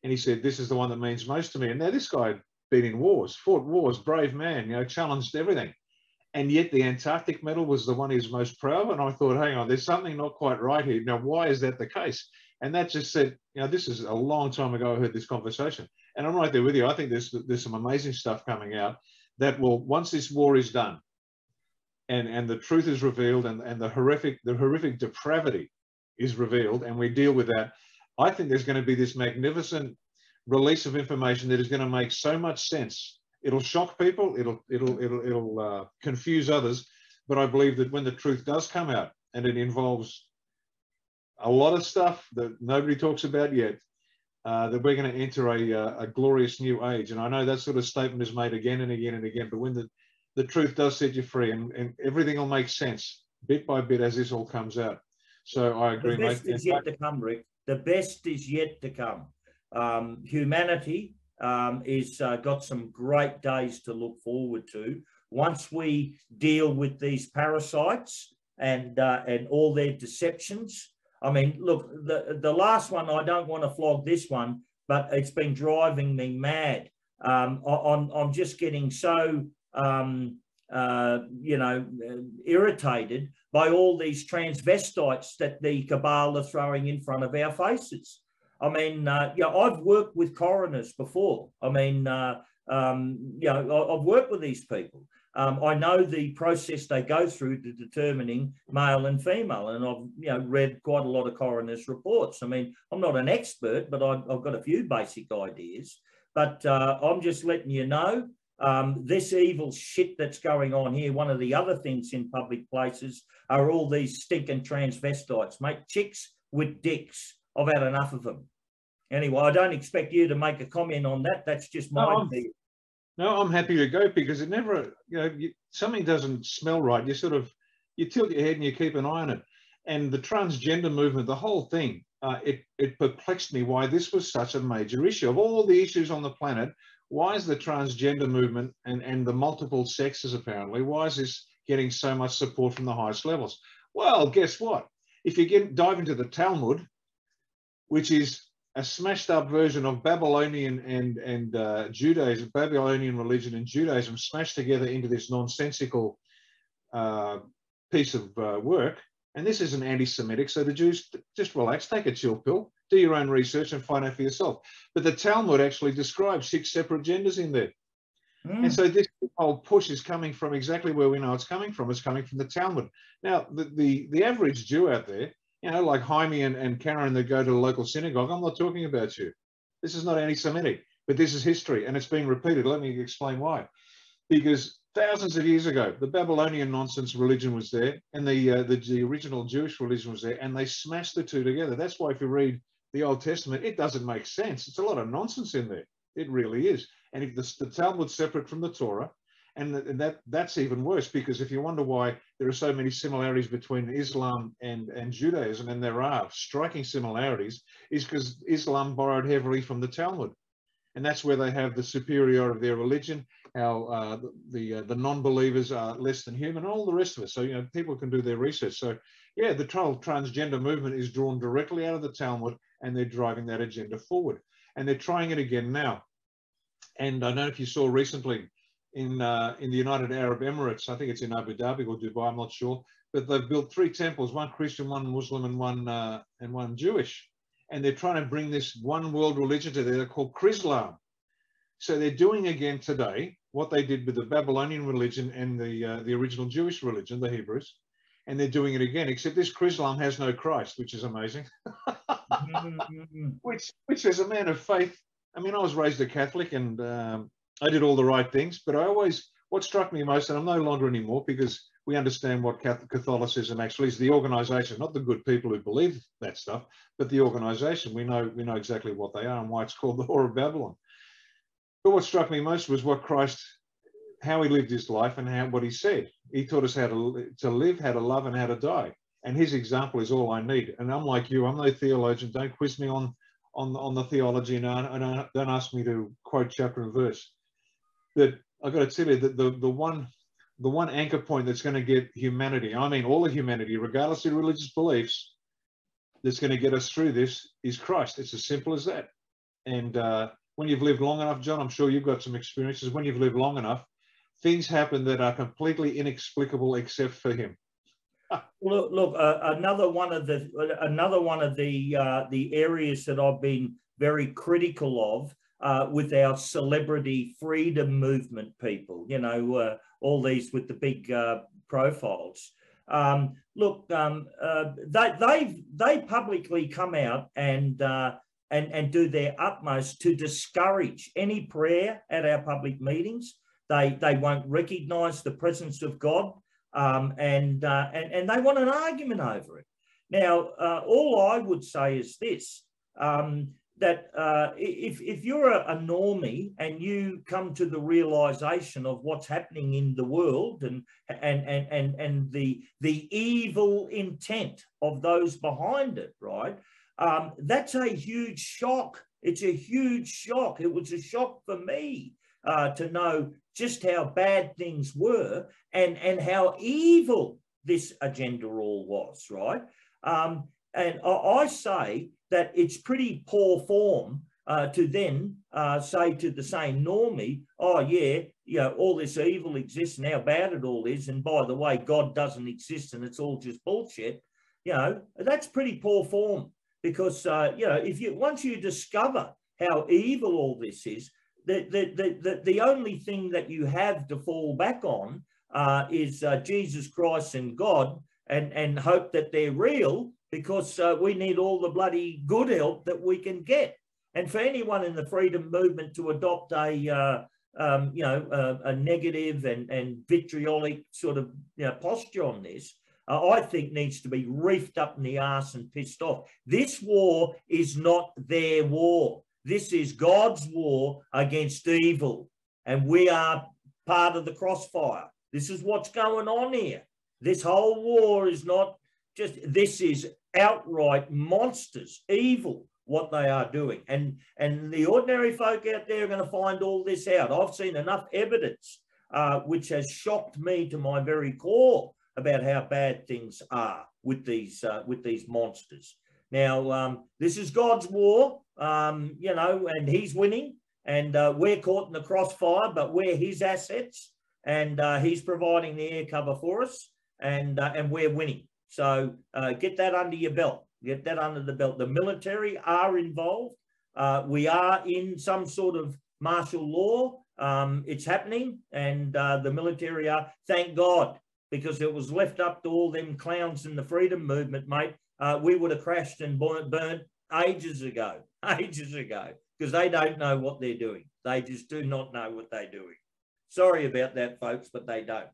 and he said, "This is the one that means most to me." And now this guy had been in wars, fought wars, brave man, challenged everything, and yet the Antarctic medal was the one he was most proud of. And I thought, hang on, there's something not quite right here. Now, why is that the case? And that just said, this is a long time ago I heard this conversation, and I'm right there with you. I think there's some amazing stuff coming out that will, once this war is done, and the truth is revealed, and the horrific depravity is revealed, and we deal with that, I think there's going to be this magnificent release of information that is going to make so much sense. It'll shock people, it'll confuse others, but I believe that when the truth does come out, and it involves a lot of stuff that nobody talks about yet, that we're going to enter a glorious new age. And I know that sort of statement is made again and again and again, but when the truth does set you free, and everything will make sense bit by bit as this all comes out. So I agree, mate. The best is yet to come, Rick. The best is yet to come. Humanity is got some great days to look forward to. Once we deal with these parasites and all their deceptions. I mean, look, the last one, I don't want to flog this one, but it's been driving me mad. I'm just getting so irritated by all these transvestites that the cabal are throwing in front of our faces. I mean, I've worked with coroners before. I mean, I've worked with these people. I know the process they go through to determining male and female, and I've read quite a lot of coroners' reports. I mean, I'm not an expert, but I've got a few basic ideas. But I'm just letting you know, this evil shit that's going on here. One of the other things in public places are all these stinking transvestites, mate, chicks with dicks. I've had enough of them. Anyway, I don't expect you to make a comment on that. That's just my view. No, I'm happy to go, because it never, something doesn't smell right. You tilt your head and you keep an eye on it. And the transgender movement, the whole thing, it perplexed me why this was such a major issue. Of all the issues on the planet, why is the transgender movement and the multiple sexes, apparently, why is this getting so much support from the highest levels? Well, guess what? If you dive into the Talmud, which is a smashed up version of Babylonian and Judaism, Babylonian religion and Judaism smashed together into this nonsensical piece of work. And this isn't anti-Semitic, so the Jews, just relax, take a chill pill, do your own research and find out for yourself. But the Talmud actually describes 6 separate genders in there. And so this whole push is coming from exactly where we know it's coming from. It's coming from the Talmud. Now, the average Jew out there, like Jaime and Karen that go to the local synagogue, I'm not talking about you. This is not anti-Semitic, but this is history, and it's being repeated. Let me explain why. Because thousands of years ago, the Babylonian nonsense religion was there, and the original Jewish religion was there, and they smashed the two together. That's why if you read the Old Testament, it doesn't make sense. It's a lot of nonsense in there. It really is. And if the Talmud's separate from the Torah, and that's even worse, because if you wonder why there are so many similarities between Islam and Judaism, and there are striking similarities, is because Islam borrowed heavily from the Talmud. And that's where they have the superiority of their religion, how the non-believers are less than human, and all the rest of it. So, people can do their research. So, yeah, the transgender movement is drawn directly out of the Talmud, and they're driving that agenda forward. And they're trying it again now. And I don't know if you saw recently, in the United Arab Emirates, I think it's in Abu Dhabi or Dubai, I'm not sure, but they've built 3 temples, one Christian, one Muslim, and one Jewish, and they're trying to bring this one world religion to there. They're called Chrislam. So they're doing again today what they did with the Babylonian religion and the original Jewish religion, the Hebrews, and they're doing it again, except this Chrislam has no Christ, which is amazing. which as a man of faith, I mean, I was raised a Catholic, and I did all the right things, but I always what struck me most, and I'm no longer anymore because we understand what Catholicism actually is, the organisation, not the good people who believe that stuff, but the organisation. We know exactly what they are and why it's called the Whore of Babylon. But what struck me most was what Christ, how he lived his life and what he said. He taught us how to live, how to love, and how to die. And his example is all I need. And I'm like you, I'm no theologian. Don't quiz me on the theology, and don't ask me to quote chapter and verse. But I've got to tell you that the one anchor point that's going to get humanity, I mean all of humanity, regardless of religious beliefs, that's going to get us through this is Christ. It's as simple as that. And when you've lived long enough, John, I'm sure you've got some experiences. When you've lived long enough, things happen that are completely inexplicable except for him. Look, another one of the areas that I've been very critical of with our celebrity freedom movement people, you know, all these with the big profiles. Look, they publicly come out and do their utmost to discourage any prayer at our public meetings. They won't recognise the presence of God. And they want an argument over it. Now, all I would say is this, that if you're a normie and you come to the realisation of what's happening in the world and the evil intent of those behind it, right, that's a huge shock. It's a huge shock. It was a shock for me to know just how bad things were and how evil this agenda all was, right? And I say that it's pretty poor form to then say to the same normie, oh yeah, you know, all this evil exists and how bad it all is, and by the way, God doesn't exist and it's all just bullshit. You know, that's pretty poor form because, you know, once you discover how evil all this is, the only thing that you have to fall back on is Jesus Christ and God and hope that they're real, because we need all the bloody good help that we can get. And for anyone in the freedom movement to adopt a negative and vitriolic sort of posture on this, I think needs to be reefed up in the arse and pissed off. This war is not their war. This is God's war against evil, and we are part of the crossfire. This is what's going on here. This whole war is not just, this is outright monsters, evil, what they are doing. And the ordinary folk out there are going to find all this out. I've seen enough evidence which has shocked me to my very core about how bad things are with these monsters. Now, this is God's war, you know, and he's winning, and we're caught in the crossfire, but we're his assets, and he's providing the air cover for us, and we're winning. So get that under your belt. Get that under the belt. The military are involved. We are in some sort of martial law. It's happening, and the military are, thank God, because it was left up to all them clowns in the freedom movement, mate. We would have crashed and burnt ages ago, because they don't know what they're doing. They just do not know what they're doing. Sorry about that, folks, but they don't.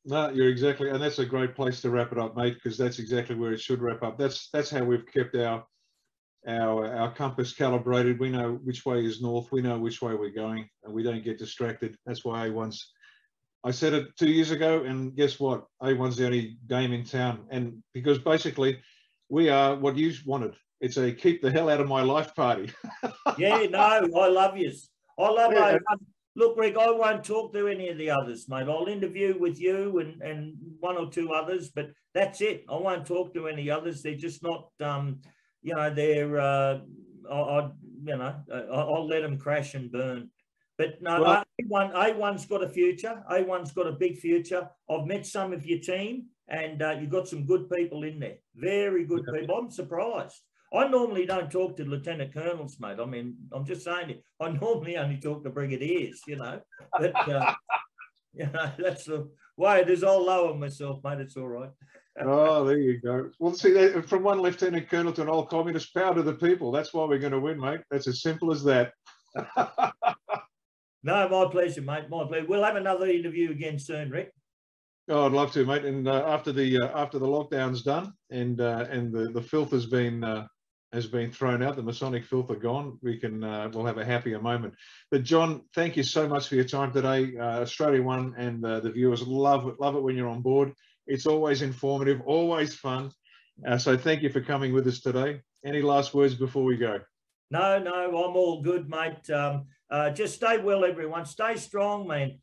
No, you're exactly, and that's a great place to wrap it up, mate, because that's exactly where it should wrap up. That's how we've kept our compass calibrated. We know which way is north. We know which way we're going, and we don't get distracted. That's why A1's. I said it 2 years ago, and guess what? A1's the only game in town, and because basically we are what you wanted. It's a keep the hell out of my life party. Yeah, no, I love you. I love A1. Look, Rick, I won't talk to any of the others, mate. I'll interview with you and one or two others, but that's it. I won't talk to any others. They're just not, you know, they're, I'll let them crash and burn. But no, well, A1's got a future. A1's got a big future. I've met some of your team, and you've got some good people in there. Very good people. I'm surprised. I normally don't talk to lieutenant colonels, mate. I mean, I'm just saying it. I normally only talk to brigadiers, you know. But, you know, that's the way it is. I'll lower myself, mate. It's all right. Oh, there you go. Well, see, from one lieutenant colonel to an old communist, power to the people. That's why we're going to win, mate. That's as simple as that. No, my pleasure, mate. My pleasure. We'll have another interview again soon, Rick. Oh, I'd love to, mate. And after the lockdown's done and the filth has been thrown out, the Masonic filth are gone, we can we'll have a happier moment. But John, thank you so much for your time today. Australia One and the viewers love it when you're on board. It's always informative, always fun. So thank you for coming with us today. Any last words before we go? No, I'm all good, mate. Just stay well, everyone. Stay strong, man.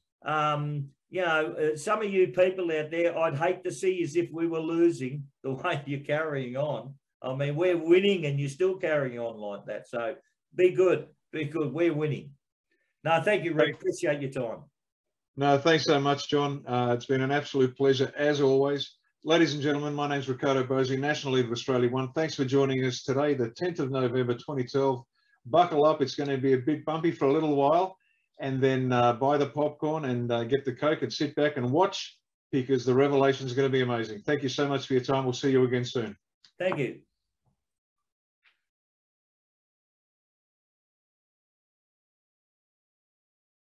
You know, some of you people out there, I'd hate to see as if we were losing the way you're carrying on. I mean, we're winning and you're still carrying on like that. So be good. We're winning. No, thank you, Rick. Appreciate your time. No, thanks so much, John. It's been an absolute pleasure, as always. Ladies and gentlemen, my name's Riccardo Bosi, National Leader of Australia One. Thanks for joining us today, the 10th of November, 2012. Buckle up. It's going to be a bit bumpy for a little while. And then buy the popcorn and get the Coke and sit back and watch, because the revelation is going to be amazing. Thank you so much for your time. We'll see you again soon. Thank you.